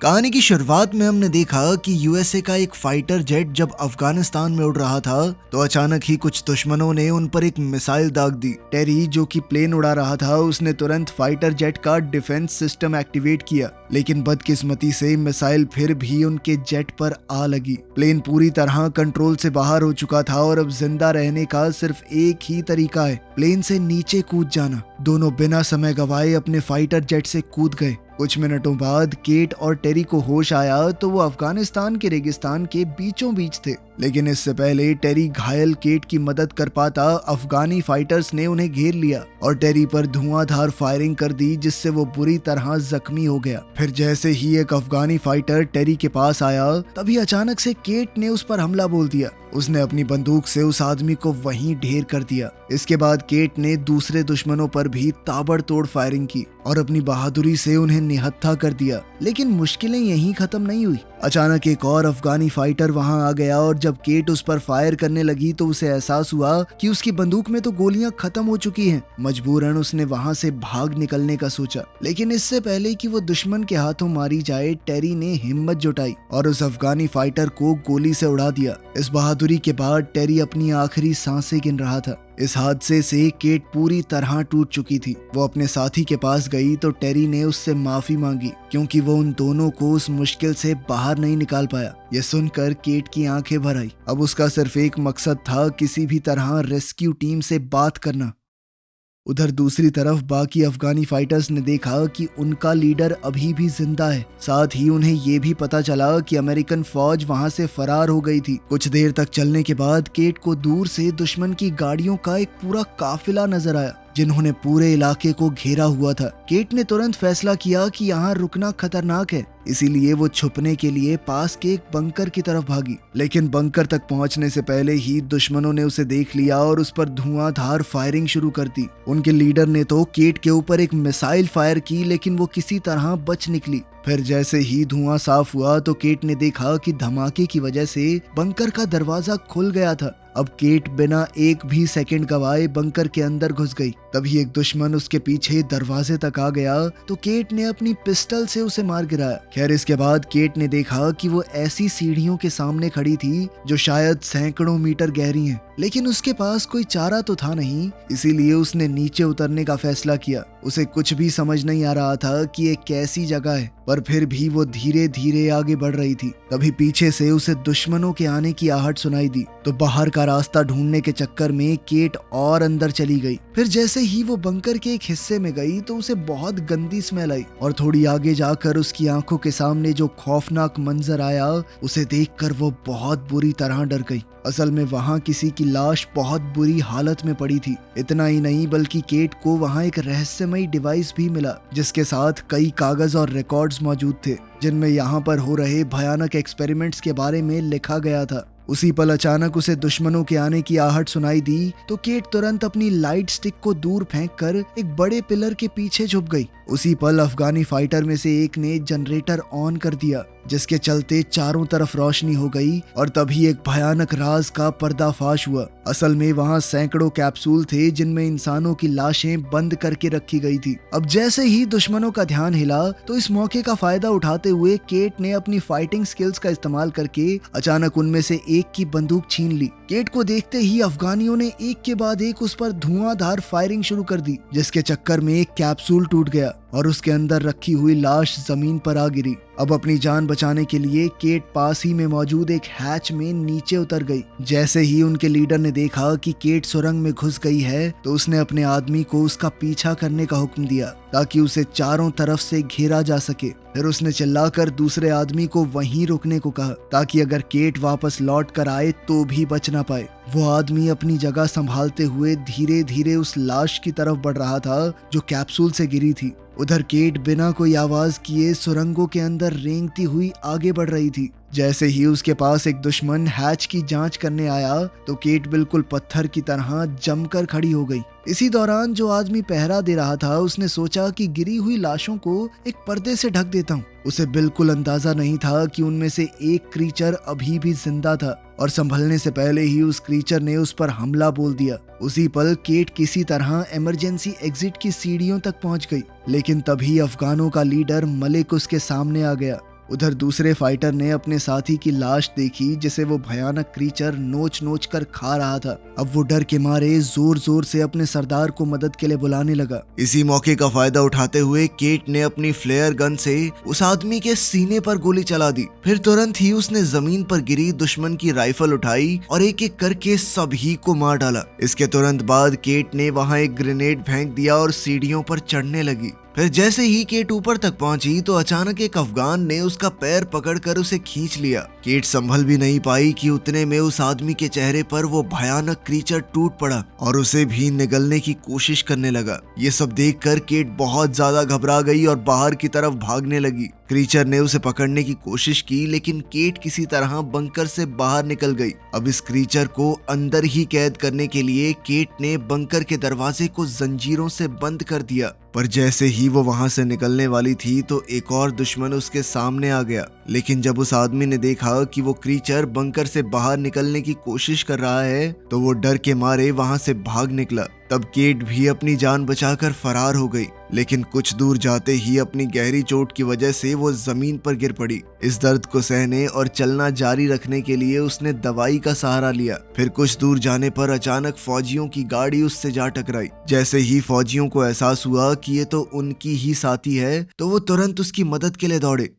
कहानी की शुरुआत में हमने देखा कि यूएसए का एक फाइटर जेट जब अफगानिस्तान में उड़ रहा था तो अचानक ही कुछ दुश्मनों ने उन पर एक मिसाइल दाग दी। टेरी जो कि प्लेन उड़ा रहा था उसने तुरंत फाइटर जेट का डिफेंस सिस्टम एक्टिवेट किया, लेकिन बदकिस्मती से मिसाइल फिर भी उनके जेट पर आ लगी। प्लेन पूरी तरह कंट्रोल से बाहर हो चुका था और अब जिंदा रहने का सिर्फ एक ही तरीका है, प्लेन से नीचे कूद जाना। दोनों बिना समय गवाए अपने फाइटर जेट से कूद गए। कुछ मिनटों बाद केट और टेरी को होश आया तो वो अफगानिस्तान के रेगिस्तान के बीचों बीच थे, लेकिन इससे पहले टेरी घायल केट की मदद कर पाता अफगानी फाइटर्स ने उन्हें घेर लिया और टेरी पर धुआंधार फायरिंग कर दी, जिससे वो बुरी तरह जख्मी हो गया। फिर जैसे ही एक अफगानी फाइटर टेरी के पास आया तभी अचानक से केट ने उस पर हमला बोल दिया। उसने अपनी बंदूक से उस आदमी को वहीं ढेर कर दिया। इसके बाद केट ने दूसरे दुश्मनों पर भी ताबड़तोड़ फायरिंग की और अपनी बहादुरी से उन्हें निहत्था कर दिया। लेकिन मुश्किलें यहीं खत्म नहीं हुई। अचानक एक और अफगानी फाइटर वहां आ गया और जब केट उस पर फायर करने लगी तो उसे एहसास हुआ कि उसकी बंदूक में तो गोलियां खत्म हो चुकी हैं। मजबूरन उसने वहां से भाग निकलने का सोचा, लेकिन इससे पहले कि वो दुश्मन के हाथों मारी जाए टेरी ने हिम्मत जुटाई और उस अफगानी फाइटर को गोली से उड़ा दिया। इस बहादुरी के बाद टेरी अपनी आखिरी सांसें गिन रहा था। इस हादसे से केट पूरी तरह टूट चुकी थी। वो अपने साथी के पास गई तो टेरी ने उससे माफी मांगी क्योंकि वो उन दोनों को उस मुश्किल से बाहर नहीं निकाल पाया। ये सुनकर केट की आंखें भर आई। अब उसका सिर्फ एक मकसद था, किसी भी तरह रेस्क्यू टीम से बात करना। उधर दूसरी तरफ बाकी अफगानी फाइटर्स ने देखा कि उनका लीडर अभी भी जिंदा है। साथ ही उन्हें ये भी पता चला कि अमेरिकन फौज वहां से फरार हो गई थी। कुछ देर तक चलने के बाद केट को दूर से दुश्मन की गाड़ियों का एक पूरा काफिला नजर आया जिन्होंने पूरे इलाके को घेरा हुआ था। केट ने तुरंत फैसला किया कि यहाँ रुकना खतरनाक है, इसीलिए वो छुपने के लिए पास के एक बंकर की तरफ भागी। लेकिन बंकर तक पहुंचने से पहले ही दुश्मनों ने उसे देख लिया और उस पर धुआंधार फायरिंग शुरू कर दी। उनके लीडर ने तो केट के ऊपर एक मिसाइल फायर की, लेकिन वो किसी तरह बच निकली। फिर जैसे ही धुआं साफ हुआ तो केट ने देखा कि धमाके की वजह से बंकर का दरवाजा खुल गया था। अब केट बिना एक भी सेकंड गवाए बंकर के अंदर घुस गई। तभी एक दुश्मन उसके पीछे दरवाजे तक आ गया तो केट ने अपनी पिस्टल से उसे मार गिराया। खैर इसके बाद केट ने देखा कि वो ऐसी सीढ़ियों के सामने खड़ी थी जो शायद सैकड़ों मीटर गहरी हैं, लेकिन उसके पास कोई चारा तो था नहीं, इसीलिए उसने नीचे उतरने का फैसला किया। उसे कुछ भी समझ नहीं आ रहा था कि ये कैसी जगह है, पर फिर भी वो धीरे धीरे आगे बढ़ रही थी। तभी पीछे से उसे दुश्मनों के आने की आहट सुनाई दी तो बाहर का रास्ता ढूंढने के चक्कर में केट और अंदर चली गई। फिर जैसे ही वो बंकर के एक हिस्से में गई तो उसे बहुत गंदी स्मेल आई और थोड़ी आगे जाकर उसकी आंखों के सामने जो खौफनाक मंजर आया उसे देखकर वो बहुत बुरी तरह डर गई। असल में वहाँ किसी की लाश बहुत बुरी हालत में पड़ी थी। इतना ही नहीं बल्कि केट को वहाँ एक रहस्यमयी डिवाइस भी मिला जिसके साथ कई कागज और रिकॉर्ड्स मौजूद थे जिनमें यहाँ पर हो रहे भयानक एक्सपेरिमेंट्स के बारे में लिखा गया था। उसी पल अचानक उसे दुश्मनों के आने की आहट सुनाई दी तो केट तुरंत अपनी लाइट स्टिक को दूर फेंककर एक बड़े पिलर के पीछे छुप गई। उसी पल अफगानी फाइटर में से एक ने जनरेटर ऑन कर दिया जिसके चलते चारों तरफ रोशनी हो गई और तभी एक भयानक राज का पर्दाफाश हुआ। असल में वहाँ सैकड़ों कैप्सूल थे जिनमें इंसानों की लाशें बंद करके रखी गई थी। अब जैसे ही दुश्मनों का ध्यान हिला तो इस मौके का फायदा उठाते हुए केट ने अपनी फाइटिंग स्किल्स का इस्तेमाल करके अचानक उनमें से एक की बंदूक छीन ली। केट को देखते ही अफगानियों ने एक के बाद एक उस पर धुआंधार फायरिंग शुरू कर दी जिसके चक्कर में एक कैप्सूल टूट गया और उसके अंदर रखी हुई लाश जमीन पर आ गिरी। अब अपनी जान बचाने के लिए केट पास ही में मौजूद एक हैच में नीचे उतर गई। जैसे ही उनके लीडर ने देखा कि केट सुरंग में घुस गई है तो उसने अपने आदमी को उसका पीछा करने का हुक्म दिया ताकि उसे चारों तरफ से घेरा जा सके। फिर उसने चिल्लाकर दूसरे आदमी को वहीं रुकने को कहा ताकि अगर केट वापस लौट कर आए तो भी बच ना पाए। वो आदमी अपनी जगह संभालते हुए धीरे धीरे उस लाश की तरफ बढ़ रहा था जो कैप्सूल से गिरी थी। उधर केट बिना कोई आवाज किए सुरंगों के अंदर रेंगती हुई आगे बढ़ रही थी। जैसे ही उसके पास एक दुश्मन हैच की जांच करने आया तो केट बिल्कुल पत्थर की तरह जमकर खड़ी हो गई। इसी दौरान जो आदमी पहरा दे रहा था उसने सोचा कि गिरी हुई लाशों को एक पर्दे से ढक देता हूँ। उसे बिल्कुल अंदाजा नहीं था कि उनमें से एक क्रीचर अभी भी जिंदा था और संभलने से पहले ही उस क्रीचर ने उस पर हमला बोल दिया। उसी पल केट किसी तरह इमरजेंसी एग्जिट की सीढ़ियों तक पहुंच गई, लेकिन तभी अफगानों का लीडर मलिक उसके सामने आ गया। उधर दूसरे फाइटर ने अपने साथी की लाश देखी जिसे वो भयानक क्रीचर नोच नोच कर खा रहा था। अब वो डर के मारे जोर जोर से अपने सरदार को मदद के लिए बुलाने लगा। इसी मौके का फायदा उठाते हुए केट ने अपनी फ्लेयर गन से उस आदमी के सीने पर गोली चला दी। फिर तुरंत ही उसने जमीन पर गिरी दुश्मन की राइफल उठाई और एक एक करके सभी को मार डाला। इसके तुरंत बाद केट ने वहां एक ग्रेनेड फेंक दिया और सीढ़ियों पर चढ़ने लगी। फिर जैसे ही केट ऊपर तक पहुंची तो अचानक एक अफगान ने उसका पैर पकड़कर उसे खींच लिया। केट संभल भी नहीं पाई कि उतने में उस आदमी के चेहरे पर वो भयानक क्रीचर टूट पड़ा और उसे भी निगलने की कोशिश करने लगा। ये सब देखकर केट बहुत ज्यादा घबरा गई और बाहर की तरफ भागने लगी। क्रीचर ने उसे पकड़ने की कोशिश की लेकिन केट किसी तरह बंकर से बाहर निकल गई। अब इस क्रीचर को अंदर ही कैद करने के लिए केट ने बंकर के दरवाजे को जंजीरों से बंद कर दिया। पर जैसे ही वो वहां से निकलने वाली थी तो एक और दुश्मन उसके सामने आ गया। लेकिन जब उस आदमी ने देखा कि वो क्रीचर बंकर से बाहर निकलने की कोशिश कर रहा है तो वो डर के मारे वहां से भाग निकला। तब केट भी अपनी जान बचाकर फरार हो गई, लेकिन कुछ दूर जाते ही अपनी गहरी चोट की वजह से वो जमीन पर गिर पड़ी। इस दर्द को सहने और चलना जारी रखने के लिए उसने दवाई का सहारा लिया। फिर कुछ दूर जाने पर अचानक फौजियों की गाड़ी उससे जा टकराई। जैसे ही फौजियों को एहसास हुआ कि ये तो उनकी ही साथी है तो वो तुरंत उसकी मदद के लिए दौड़े।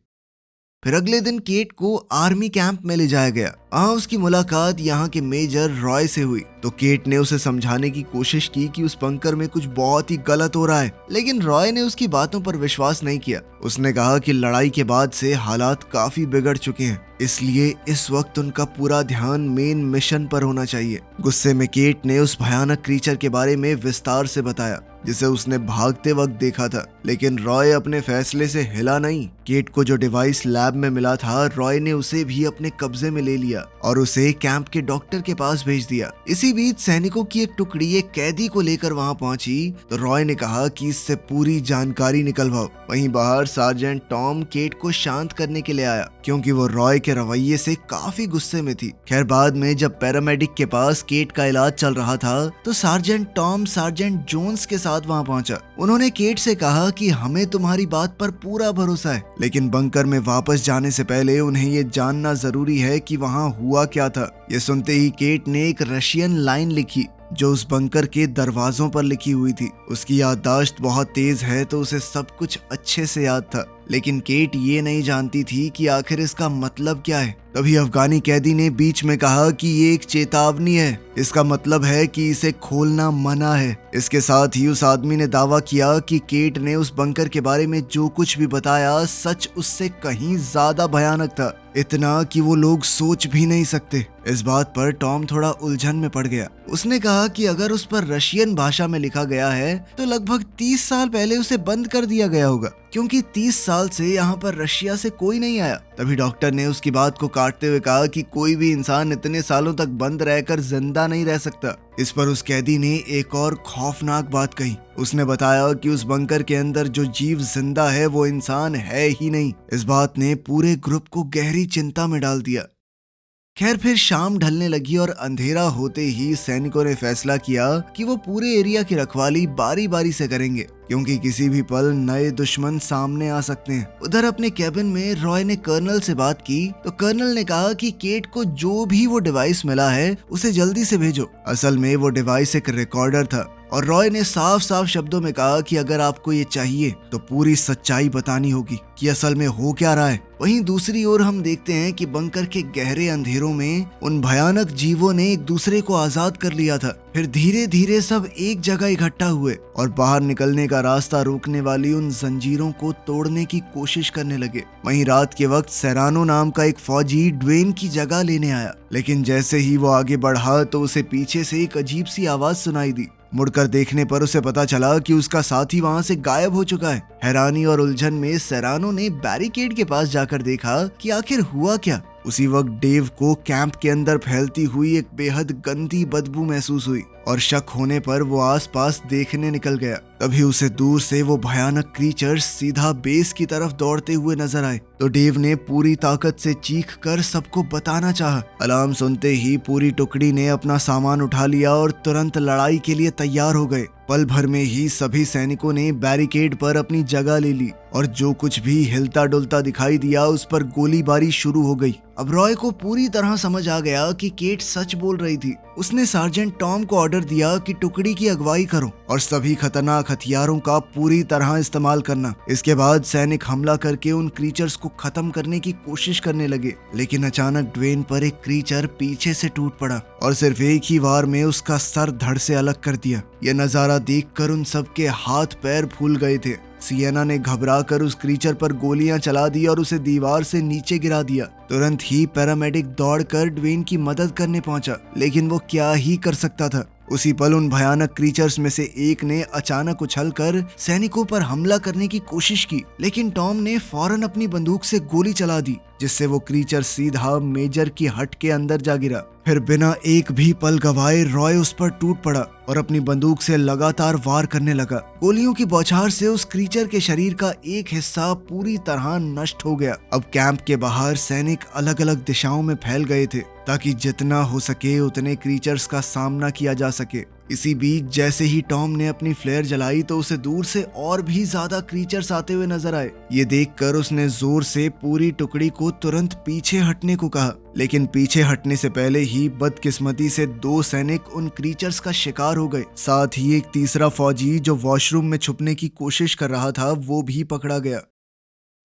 फिर अगले दिन केट को आर्मी कैंप में ले जाया गया। वहाँ उसकी मुलाकात यहाँ के मेजर रॉय से हुई तो केट ने उसे समझाने की कोशिश की कि उस बंकर में कुछ बहुत ही गलत हो रहा है, लेकिन रॉय ने उसकी बातों पर विश्वास नहीं किया। उसने कहा कि लड़ाई के बाद से हालात काफी बिगड़ चुके हैं, इसलिए इस वक्त उनका पूरा ध्यान मेन मिशन पर होना चाहिए। गुस्से में केट ने उस भयानक क्रीचर के बारे में विस्तार से बताया जिसे उसने भागते वक्त देखा था, लेकिन रॉय अपने फैसले से हिला नहीं। केट को जो डिवाइस लैब में मिला था रॉय ने उसे भी अपने कब्जे में ले लिया और उसे कैंप के डॉक्टर के पास भेज दिया। इसी बीच सैनिकों की एक टुकड़ी एक कैदी को लेकर वहां पहुंची तो रॉय ने कहा कि इससे पूरी जानकारी निकलवाओ। वहीं बाहर सार्जेंट टॉम केट को शांत करने के लिए आया क्योंकि वो रॉय के रवैये से काफी गुस्से में थी। खैर बाद में जब पैरामेडिक के पास केट का इलाज चल रहा था तो सार्जेंट टॉम सार्जेंट जोन्स के साथ वहां पहुंचा। उन्होंने केट से कहा कि हमें तुम्हारी बात पर पूरा भरोसा है, लेकिन बंकर में वापस जाने से पहले उन्हें ये जानना जरूरी है कि वहां हुआ क्या था। ये सुनते ही केट ने एक रशियन लाइन लिखी जो उस बंकर के दरवाजों पर लिखी हुई थी। उसकी याददाश्त बहुत तेज है तो उसे सब कुछ अच्छे से याद था, लेकिन केट ये नहीं जानती थी कि आखिर इसका मतलब क्या है। तभी अफगानी कैदी ने बीच में कहा कि ये एक चेतावनी है, इसका मतलब है कि इसे खोलना मना है। इसके साथ ही उस आदमी ने दावा किया कि केट ने उस बंकर के बारे में जो कुछ भी बताया सच उससे कहीं ज्यादा भयानक था, इतना कि वो लोग सोच भी नहीं सकते। इस बात पर टॉम थोड़ा उलझन में पड़ गया। उसने कहा कि अगर उस पर रशियन भाषा में लिखा गया है तो लगभग 30 साल पहले उसे बंद कर दिया गया होगा, क्योंकि 30 साल से यहाँ पर रशिया से कोई नहीं आया। तभी डॉक्टर ने उसकी बात को काटते हुए कहा कि कोई भी इंसान इतने सालों तक बंद रहकर जिंदा नहीं रह सकता। इस पर उस कैदी ने एक और खौफनाक बात कही। उसने बताया कि उस बंकर के अंदर जो जीव जिंदा है वो इंसान है ही नहीं। इस बात ने पूरे ग्रुप को गहरी चिंता में डाल दिया। खैर फिर शाम ढलने लगी और अंधेरा होते ही सैनिकों ने फैसला किया कि वो पूरे एरिया की रखवाली बारी बारी से करेंगे, क्योंकि किसी भी पल नए दुश्मन सामने आ सकते हैं। उधर अपने कैबिन में रॉय ने कर्नल से बात की तो कर्नल ने कहा कि केट को जो भी वो डिवाइस मिला है उसे जल्दी से भेजो। असल में वो डिवाइस एक रिकॉर्डर था और रॉय ने साफ साफ शब्दों में कहा कि अगर आपको ये चाहिए तो पूरी सच्चाई बतानी होगी कि असल में हो क्या रहा है। वहीं दूसरी ओर हम देखते हैं कि बंकर के गहरे अंधेरों में उन भयानक जीवों ने एक दूसरे को आजाद कर लिया था। फिर धीरे धीरे सब एक जगह इकट्ठा हुए और बाहर निकलने का रास्ता रोकने वाली उन जंजीरों को तोड़ने की कोशिश करने लगे। वहीं रात के वक्त सेरानो नाम का एक फौजी ड्वेन की जगह लेने आया, लेकिन जैसे ही वो आगे बढ़ा तो उसे पीछे से एक अजीब सी आवाज सुनाई दी। मुड़कर देखने पर उसे पता चला कि उसका साथी वहां से गायब हो चुका है। हैरानी और उलझन में सेरानो ने बैरिकेड के पास जाकर देखा कि आखिर हुआ क्या। उसी वक्त डेव को कैंप के अंदर फैलती हुई एक बेहद गंदी बदबू महसूस हुई और शक होने पर वो आसपास देखने निकल गया। तभी उसे दूर से वो भयानक क्रीचर सीधा बेस की तरफ दौड़ते हुए नजर आए। तो डेव ने पूरी ताकत से चीख कर सबको बताना चाहा। अलार्म सुनते ही पूरी टुकड़ी ने अपना सामान उठा लिया और तुरंत लड़ाई के लिए तैयार हो गए। पल भर में ही सभी सैनिकों ने बैरिकेड पर अपनी जगह ले ली और जो कुछ भी हिलता डुलता दिखाई दिया उस पर गोलीबारी शुरू हो गई। अब रॉय को पूरी तरह समझ आ गया कि केट सच बोल रही थी। उसने सार्जेंट टॉम को ऑर्डर दिया कि टुकड़ी की अगुवाई करो और सभी खतरनाक हथियारों का पूरी तरह इस्तेमाल करना। इसके बाद सैनिक हमला करके उन क्रीचर्स को खत्म करने की कोशिश करने लगे, लेकिन अचानक ड्वेन पर एक क्रीचर पीछे से टूट पड़ा और सिर्फ एक ही वार में उसका सर धड़ से अलग कर दिया। यह नजारा देखकर उन सबके हाथ पैर फूल गए थे। सिएना ने घबराकर उस क्रीचर पर गोलियां चला दी और उसे दीवार से नीचे गिरा दिया। तुरंत ही पैरामेडिक दौड़कर ड्वेन की मदद करने पहुंचा, लेकिन वो क्या ही कर सकता था। उसी पल उन भयानक क्रीचर्स में से एक ने अचानक उछलकर सैनिकों पर हमला करने की कोशिश की, लेकिन टॉम ने फौरन अपनी बंदूक से गोली चला दी, जिससे वो क्रीचर सीधा मेजर की हट के अंदर जा गिरा। फिर बिना एक भी पल गवाए रॉय उस पर टूट पड़ा और अपनी बंदूक से लगातार वार करने लगा। गोलियों की बौछार से उस क्रीचर के शरीर का एक हिस्सा पूरी तरह नष्ट हो गया। अब कैंप के बाहर सैनिक अलग अलग दिशाओं में फैल गए थे ताकि जितना हो सके उतने क्रीचर्स का सामना किया जा सके। इसी बीच जैसे ही टॉम ने अपनी फ्लेयर जलाई तो उसे दूर से और भी ज्यादा क्रीचर्स आते हुए नजर आए। ये देखकर उसने जोर से पूरी टुकड़ी को तुरंत पीछे हटने को कहा, लेकिन पीछे हटने से पहले ही बदकिस्मती से 2 सैनिक उन क्रीचर्स का शिकार हो गए। साथ ही एक तीसरा फौजी जो वॉशरूम में छुपने की कोशिश कर रहा था वो भी पकड़ा गया।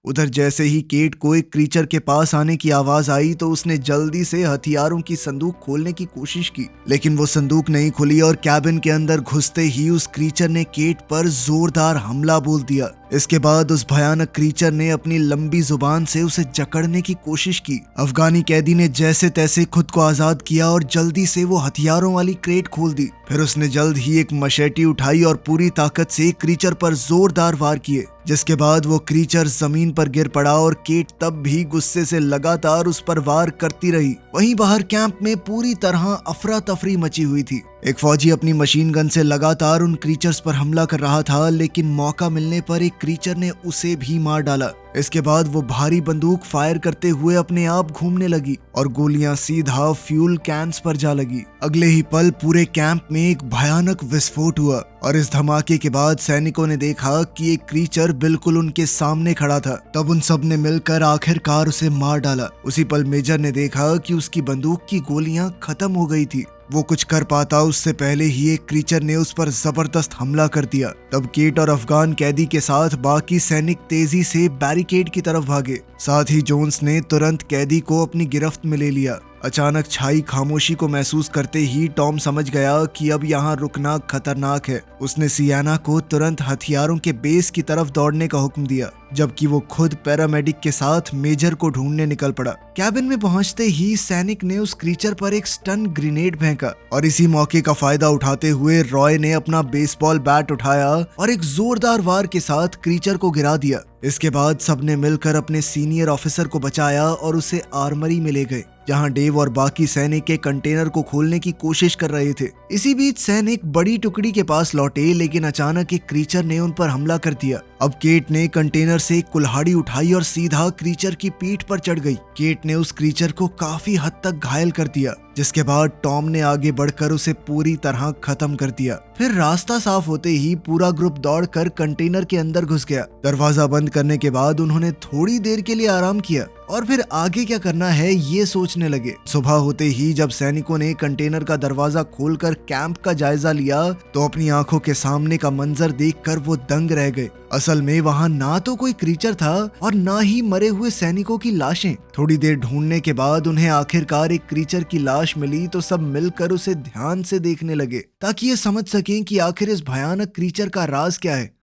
उधर जैसे ही केट को एक क्रीचर के पास आने की आवाज आई तो उसने जल्दी से हथियारों की संदूक खोलने की कोशिश की, लेकिन वो संदूक नहीं खुली और कैबिन के अंदर घुसते ही उस क्रीचर ने केट पर जोरदार हमला बोल दिया। इसके बाद उस भयानक क्रीचर ने अपनी लंबी जुबान से उसे जकड़ने की कोशिश की। अफगानी कैदी ने जैसे तैसे खुद को आजाद किया और जल्दी से वो हथियारों वाली क्रेट खोल दी। फिर उसने जल्द ही एक मशेटी उठाई और पूरी ताकत से क्रीचर पर जोरदार वार किए, जिसके बाद वो क्रीचर जमीन पर गिर पड़ा और केट तब भी गुस्से से लगातार उस पर वार करती रही। वहीं बाहर कैंप में पूरी तरह अफरा तफरी मची हुई थी। एक फौजी अपनी मशीन गन से लगातार उन क्रीचर्स पर हमला कर रहा था, लेकिन मौका मिलने पर एक क्रीचर ने उसे भी मार डाला। इसके बाद वो भारी बंदूक फायर करते हुए अपने आप घूमने लगी और गोलियां सीधा फ्यूल कैंस पर जा लगी। अगले ही पल पूरे कैंप में एक भयानक विस्फोट हुआ और इस धमाके के बाद सैनिकों ने देखा कि एक क्रीचर बिल्कुल उनके सामने खड़ा था। तब उन सब ने मिलकर आखिरकार उसे मार डाला। उसी पल मेजर ने देखा कि उसकी बंदूक की गोलियां खत्म हो गई थी। वो कुछ कर पाता उससे पहले ही एक क्रीचर ने उस पर जबरदस्त हमला कर दिया। तब केट और अफगान कैदी के साथ बाकी सैनिक तेजी से बैरिकेड की तरफ भागे। साथ ही जोन्स ने तुरंत कैदी को अपनी गिरफ्त में ले लिया। अचानक छाई खामोशी को महसूस करते ही टॉम समझ गया कि अब यहाँ रुकना खतरनाक है। उसने सियाना को तुरंत हथियारों के बेस की तरफ दौड़ने का हुक्म दिया, जबकि वो खुद पैरामेडिक के साथ मेजर को ढूंढने निकल पड़ा। कैबिन में पहुंचते ही सैनिक ने उस क्रीचर पर एक स्टन ग्रेनेड फेंका और इसी मौके का फायदा उठाते हुए रॉय ने अपना बेसबॉल बैट उठाया और एक जोरदार वार के साथ क्रीचर को गिरा दिया। इसके बाद सबने मिलकर अपने सीनियर ऑफिसर को बचाया और उसे आर्मरी में ले गए, जहां डेव और बाकी सैनिक के कंटेनर को खोलने की कोशिश कर रहे थे। इसी बीच सैनिक बड़ी टुकड़ी के पास लौटे, लेकिन अचानक एक क्रीचर ने उन पर हमला कर दिया। अब केट ने कंटेनर से एक कुल्हाड़ी उठाई और सीधा क्रीचर की पीठ पर चढ़ गई। केट ने उस क्रीचर को काफी हद तक घायल कर दिया, जिसके बाद टॉम ने आगे बढ़कर उसे पूरी तरह खत्म कर दिया। फिर रास्ता साफ होते ही पूरा ग्रुप दौड़कर कंटेनर के अंदर घुस गया। दरवाजा बंद करने के बाद उन्होंने थोड़ी देर के लिए आराम किया और फिर आगे क्या करना है ये सोचने लगे। सुबह होते ही जब सैनिकों ने कंटेनर का दरवाजा खोलकर कैंप का जायजा लिया तो अपनी आंखों के सामने का मंजर देखकर वो दंग रह गए। असल में वहां ना तो कोई क्रीचर था और ना ही मरे हुए सैनिकों की लाशें। थोड़ी देर ढूंढने के बाद उन्हें आखिरकार एक क्रीचर की लाश मिली तो सब मिलकर उसे ध्यान से देखने लगे ताकि ये समझ सकें कि आखिर इस भयानक क्रीचर का राज क्या है।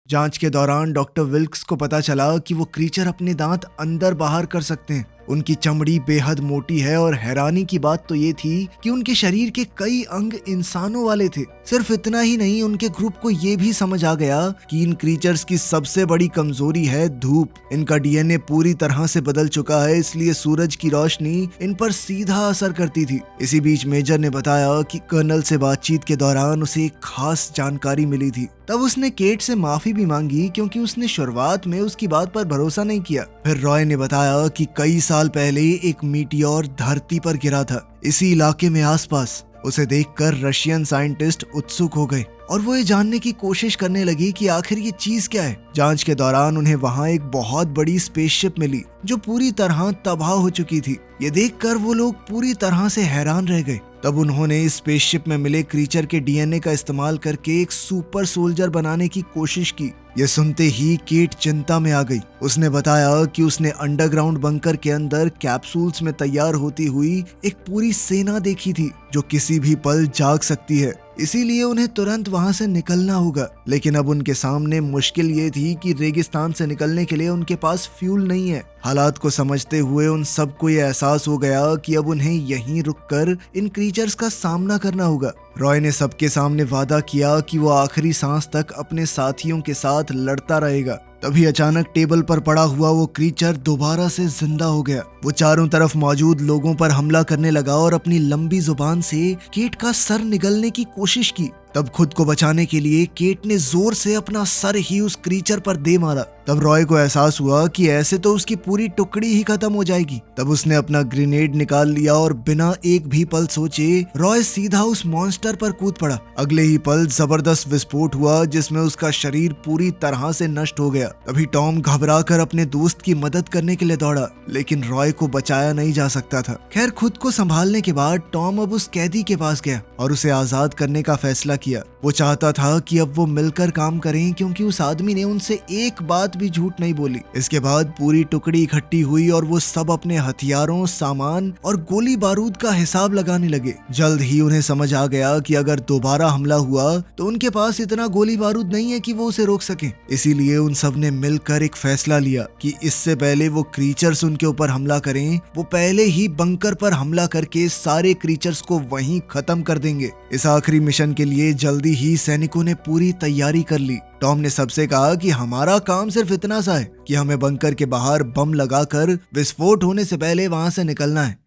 जांच के दौरान डॉक्टर विल्क्स को पता चला कि वो क्रीचर अपने दांत अंदर बाहर कर सकते हैं उनकी चमड़ी बेहद मोटी है और हैरानी की बात तो ये थी कि उनके शरीर के कई अंग इंसानों वाले थे। सिर्फ इतना ही नहीं, उनके ग्रुप को ये भी समझ आ गया कि इन क्रीचर्स की सबसे बड़ी कमजोरी है धूप। इनका डीएनए पूरी तरह से बदल चुका है, इसलिए सूरज की रोशनी इन पर सीधा असर करती थी। इसी बीच मेजर ने बताया कि कर्नल से बातचीत के दौरान उसे एक खास जानकारी मिली थी। तब उसने केट से माफी भी मांगी क्योंकि उसने शुरुआत में उसकी बात पर भरोसा नहीं किया। फिर रॉय ने बताया कि कई साल पहले एक मीटियोर धरती पर गिरा था इसी इलाके में आसपास। उसे देखकर रशियन साइंटिस्ट उत्सुक हो गए और वो ये जानने की कोशिश करने लगी कि आखिर ये चीज क्या है। जांच के दौरान उन्हें वहां एक बहुत बड़ी स्पेसशिप मिली जो पूरी तरह तबाह हो चुकी थी। ये देखकर वो लोग पूरी तरह से हैरान रह गए। तब उन्होंने इस स्पेसशिप में मिले क्रीचर के डीएनए का इस्तेमाल करके एक सुपर सोल्जर बनाने की कोशिश की। ये सुनते ही केट चिंता में आ गई। उसने बताया कि उसने अंडरग्राउंड बंकर के अंदर कैप्सूल्स में तैयार होती हुई एक पूरी सेना देखी थी जो किसी भी पल जाग सकती है, इसीलिए उन्हें तुरंत वहां से निकलना होगा। लेकिन अब उनके सामने मुश्किल ये थी कि रेगिस्तान से निकलने के लिए उनके पास फ्यूल नहीं है। हालात को समझते हुए उन सबको ये एहसास हो गया कि अब उन्हें यहीं रुककर इन क्रीचर्स का सामना करना होगा। रॉय ने सबके सामने वादा किया कि वो आखिरी सांस तक अपने साथियों के साथ लड़ता रहेगा। तभी अचानक टेबल पर पड़ा हुआ वो क्रीचर दोबारा से जिंदा हो गया। वो चारों तरफ मौजूद लोगों पर हमला करने लगा और अपनी लंबी जुबान से केट का सर निगलने की कोशिश की। तब खुद को बचाने के लिए केट ने जोर से अपना सर ही उस क्रीचर पर दे मारा। तब रॉय को एहसास हुआ कि ऐसे तो उसकी पूरी टुकड़ी ही खत्म हो जाएगी। तब उसने अपना ग्रेनेड निकाल लिया और बिना एक भी पल सोचे रॉय सीधा उस मॉन्स्टर पर कूद पड़ा। अगले ही पल जबरदस्त विस्फोट हुआ जिसमें उसका शरीर पूरी तरह से नष्ट हो गया। तभी टॉम घबराकर अपने दोस्त की मदद करने के लिए दौड़ा, लेकिन रॉय को बचाया नहीं जा सकता था। खैर, खुद को संभालने के बाद टॉम अब उस कैदी के पास गया और उसे आजाद करने का फैसला किया। वो चाहता था कि अब वो मिलकर काम करें क्योंकि उस आदमी ने उनसे एक बात भी झूठ नहीं बोली। इसके बाद पूरी टुकड़ी इकट्ठी हुई और वो सब अपने हथियारों, सामान और गोली बारूद का हिसाब लगाने लगे। जल्द ही उन्हें समझ आ गया कि अगर दोबारा हमला हुआ तो उनके पास इतना गोली बारूद नहीं है कि वो उसे रोक सके। इसीलिए उन सब ने मिलकर एक फैसला लिया कि इससे पहले वो क्रीचर्स उनके ऊपर हमला करें, वो पहले ही बंकर पर हमला करके सारे क्रीचर्स को वहीं खत्म कर देंगे। इस आखिरी मिशन के लिए जल्दी ही सैनिकों ने पूरी तैयारी कर ली। टॉम ने सबसे कहा कि हमारा काम सिर्फ इतना सा है कि हमें बंकर के बाहर बम लगाकर विस्फोट होने से पहले वहां से निकलना है।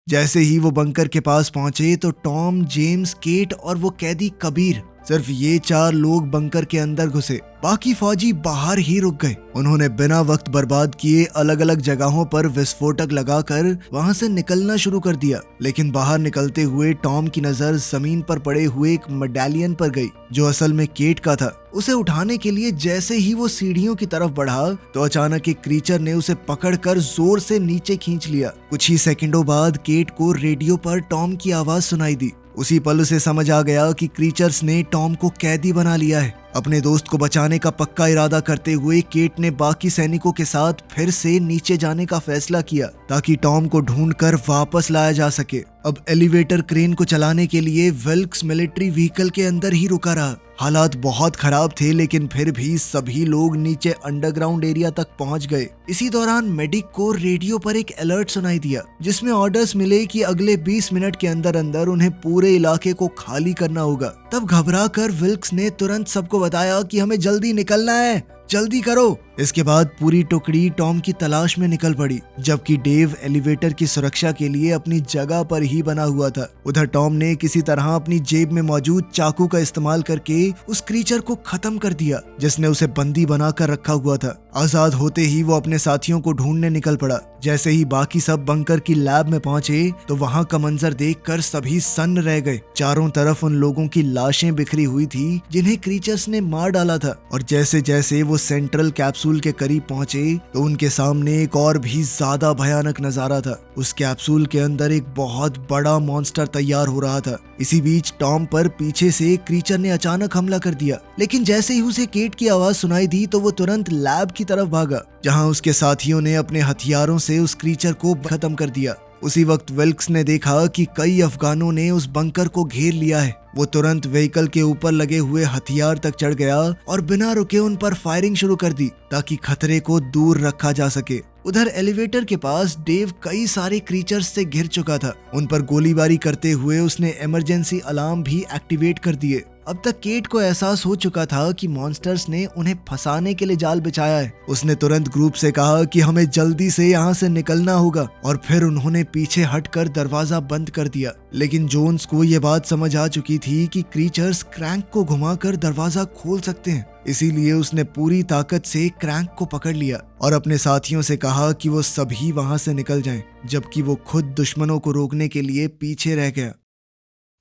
जैसे ही वो बंकर के पास पहुंचे तो टॉम, जेम्स, केट और वो कैदी कबीर, सिर्फ ये 4 लोग बंकर के अंदर घुसे। बाकी फौजी बाहर ही रुक गए। उन्होंने बिना वक्त बर्बाद किए अलग अलग जगहों पर विस्फोटक लगाकर वहां से निकलना शुरू कर दिया। लेकिन बाहर निकलते हुए टॉम की नजर जमीन पर पड़े हुए एक मेडालियन पर गई जो असल में केट का था। उसे उठाने के लिए जैसे ही वो सीढ़ियों की तरफ बढ़ा तो अचानक एक क्रीचर ने उसे पकड़कर जोर से नीचे खींच लिया। कुछ ही सेकंडों बाद केट को रेडियो पर टॉम की आवाज सुनाई दी। उसी पल उसे समझ आ गया कि क्रीचर्स ने टॉम को कैदी बना लिया है। अपने दोस्त को बचाने का पक्का इरादा करते हुए केट ने बाकी सैनिकों के साथ फिर से नीचे जाने का फैसला किया ताकि टॉम को ढूंढकर वापस लाया जा सके। अब एलिवेटर क्रेन को चलाने के लिए विल्क्स मिलिट्री व्हीकल के अंदर ही रुका रहा। हालात बहुत खराब थे लेकिन फिर भी सभी लोग नीचे अंडरग्राउंड एरिया तक पहुंच गए। इसी दौरान मेडिक को रेडियो पर एक अलर्ट सुनाई दिया जिसमें ऑर्डर्स मिले कि अगले 20 मिनट के अंदर अंदर उन्हें पूरे इलाके को खाली करना होगा। तब घबराकर विल्क्स ने तुरंत सबको बताया कि हमें जल्दी निकलना है, जल्दी करो। इसके बाद पूरी टुकड़ी टॉम की तलाश में निकल पड़ी, जबकि डेव एलिवेटर की सुरक्षा के लिए अपनी जगह पर ही बना हुआ था। उधर टॉम ने किसी तरह अपनी जेब में मौजूद चाकू का इस्तेमाल करके उस क्रीचर को खत्म कर दिया जिसने उसे बंदी बनाकर रखा हुआ था। आजाद होते ही वो अपने साथियों को ढूंढने निकल पड़ा। जैसे ही बाकी सब बंकर की लैब में पहुंचे तो वहां का मंजर देखकर सभी सन्न रह गए। चारों तरफ उन लोगों की लाशें बिखरी हुई थी जिन्हें क्रीचर्स ने मार डाला था। और जैसे जैसे वो सेंट्रल कैप्सूल के करीब पहुंचे तो उनके सामने एक और भी ज्यादा भयानक नजारा था। उस कैप्सूल के अंदर एक बहुत बड़ा मॉन्स्टर तैयार हो रहा था। इसी बीच टॉम पर पीछे से क्रीचर ने अचानक हमला कर दिया, लेकिन जैसे ही उसे केट की आवाज सुनाई दी तो वो तुरंत लैब की तरफ भागा जहां उसके साथियों ने अपने हथियारों से उस क्रीचर को खत्म कर दिया। उसी वक्त विल्क्स ने देखा कि कई अफगानों ने उस बंकर को घेर लिया है। वो तुरंत व्हीकल के ऊपर लगे हुए हथियार तक चढ़ गया और बिना रुके उन पर फायरिंग शुरू कर दी ताकि खतरे को दूर रखा जा सके। उधर एलिवेटर के पास डेव कई सारे क्रीचर्स से घिर चुका था। उन पर गोलीबारी करते हुए उसने इमरजेंसी अलार्म भी एक्टिवेट कर दिए। अब तक केट को एहसास हो चुका था कि मॉन्स्टर्स ने उन्हें फंसाने के लिए जाल बिछाया है। उसने तुरंत ग्रुप से कहा कि हमें जल्दी से यहाँ से निकलना होगा, और फिर उन्होंने पीछे हटकर दरवाजा बंद कर दिया। लेकिन जोन्स को यह बात समझ आ चुकी थी कि क्रीचर्स क्रैंक को घुमाकर दरवाजा खोल सकते हैं, इसीलिए उसने पूरी ताकत से क्रैंक को पकड़ लिया और अपने साथियों से कहा कि वो सभी वहां से निकल जाएं, जबकि वो खुद दुश्मनों को रोकने के लिए पीछे रह गया।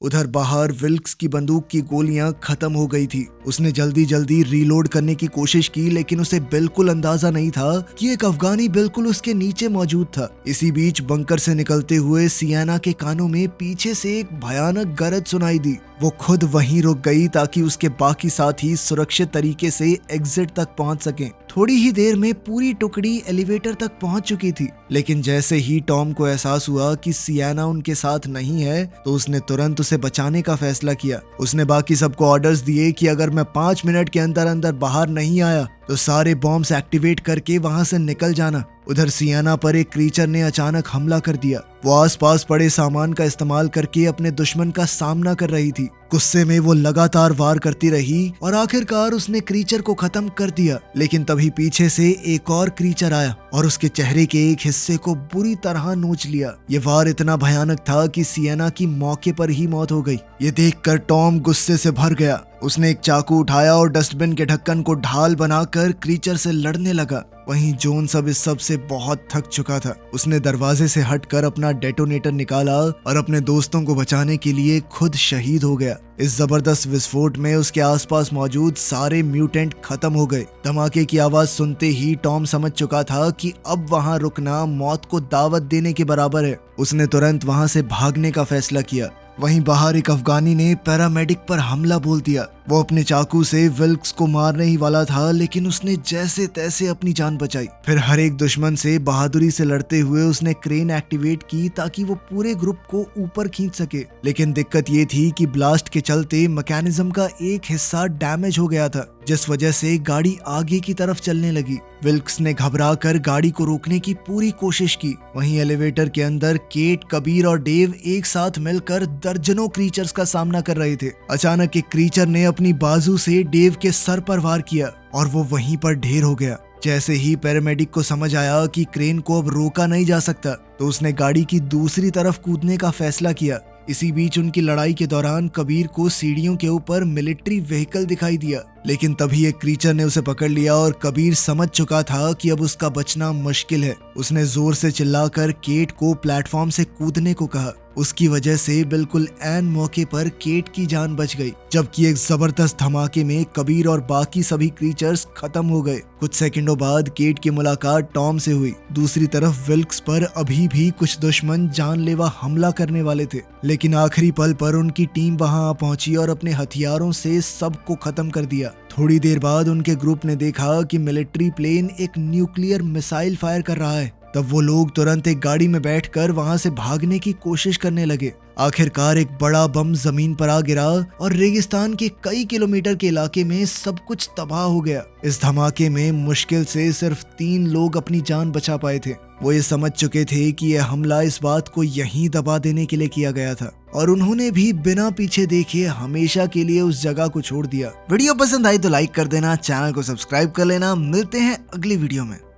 उधर बाहर विल्क्स की बंदूक की गोलियां खत्म हो गई थी। उसने जल्दी जल्दी रीलोड करने की कोशिश की, लेकिन उसे बिल्कुल अंदाजा नहीं था कि एक अफगानी बिल्कुल उसके नीचे मौजूद था। इसी बीच बंकर से निकलते हुए सियाना के कानों में पीछे से एक भयानक गरज सुनाई दी। वो खुद वहीं रुक गई ताकि उसके बाकी साथी सुरक्षित तरीके से एग्जिट तक पहुंच सकें। थोड़ी ही देर में पूरी टुकड़ी एलिवेटर तक पहुंच चुकी थी, लेकिन जैसे ही टॉम को एहसास हुआ कि सियाना उनके साथ नहीं है, तो उसने तुरंत उसे बचाने का फैसला किया। उसने बाकी सबको ऑर्डर्स दिए कि अगर मैं 5 मिनट के अंदर अंदर बाहर नहीं आया तो सारे बॉम्ब्स एक्टिवेट करके वहां से निकल जाना। उधर सियाना पर एक क्रीचर ने अचानक हमला कर दिया। वो आसपास पड़े सामान का इस्तेमाल करके अपने दुश्मन का सामना कर रही थी। गुस्से में वो लगातार वार करती रही और आखिरकार उसने क्रीचर को खत्म कर दिया। लेकिन तभी पीछे से एक और क्रीचर आया और उसके चेहरे के एक हिस्से को बुरी तरह नोच लिया। ये वार इतना भयानक था कि सियाना की मौके पर ही मौत हो गई। ये देखकर टॉम गुस्से से भर गया। उसने एक चाकू उठाया और डस्टबिन के ढक्कन को ढाल बनाकर क्रीचर से लड़ने लगा। वहीं जोन्स अब इस सब से बहुत थक चुका था। उसने दरवाजे से हटकर अपना डेटोनेटर निकाला और अपने दोस्तों को बचाने के लिए खुद शहीद हो गया। इस जबरदस्त विस्फोट में उसके आसपास मौजूद सारे म्यूटेंट खत्म हो गए। धमाके की आवाज सुनते ही टॉम समझ चुका था कि अब वहां रुकना मौत को दावत देने के बराबर है। उसने तुरंत वहां से भागने का फैसला किया। वहीं बाहर एक अफगानी ने पैरामेडिक पर हमला बोल दिया। वो अपने चाकू से विल्क्स को मारने ही वाला था, लेकिन उसने जैसे तैसे अपनी जान बचाई। फिर हर एक दुश्मन से बहादुरी से लड़ते हुए उसने क्रेन एक्टिवेट की ताकि वो पूरे ग्रुप को ऊपर खींच सके। लेकिन दिक्कत ये थी कि ब्लास्ट के चलते मैकेनिज्म का एक हिस्सा डैमेज हो गया था, जिस वजह से गाड़ी आगे की तरफ चलने लगी। विल्क्स ने घबराकर गाड़ी को रोकने की पूरी कोशिश की। वहीं एलिवेटर के अंदर केट, कबीर और डेव एक साथ मिलकर दर्जनों क्रीचर्स का सामना कर रहे थे। अचानक एक क्रीचर ने अपनी बाजू से डेव के सर पर वार किया और वो वहीं पर ढेर हो गया। जैसे ही पैरामेडिक को समझ आया कि क्रेन को अब रोका नहीं जा सकता, तो उसने गाड़ी की दूसरी तरफ कूदने का फैसला किया। इसी बीच उनकी लड़ाई के दौरान कबीर को सीढ़ियों के ऊपर मिलिट्री व्हीकल दिखाई दिया, लेकिन तभी एक क्रीचर ने उसे पकड़ लिया और कबीर समझ चुका था कि अब उसका बचना मुश्किल है। उसने जोर से चिल्लाकर केट को प्लेटफॉर्म से कूदने को कहा। उसकी वजह से बिल्कुल ऐन मौके पर केट की जान बच गई, जबकि एक जबरदस्त धमाके में कबीर और बाकी सभी क्रीचर्स खत्म हो गए। कुछ सेकंडों बाद केट की मुलाकात टॉम से हुई। दूसरी तरफ विल्क्स पर अभी भी कुछ दुश्मन जानलेवा हमला करने वाले थे, लेकिन आखिरी पल पर उनकी टीम वहां आ पहुंची और अपने हथियारों से सबको खत्म कर दिया। थोड़ी देर बाद उनके ग्रुप ने देखा कि मिलिट्री प्लेन एक न्यूक्लियर मिसाइल फायर कर रहा है। तब वो लोग तुरंत एक गाड़ी में बैठकर वहां से भागने की कोशिश करने लगे। आखिरकार एक बड़ा बम जमीन पर आ गिरा और रेगिस्तान के कई किलोमीटर के इलाके में सब कुछ तबाह हो गया। इस धमाके में मुश्किल से सिर्फ 3 लोग अपनी जान बचा पाए थे। वो ये समझ चुके थे कि यह हमला इस बात को यहीं दबा देने के लिए किया गया था, और उन्होंने भी बिना पीछे देखे हमेशा के लिए उस जगह को छोड़ दिया। वीडियो पसंद आई तो लाइक कर देना, चैनल को सब्सक्राइब कर लेना। मिलते हैं अगली वीडियो में।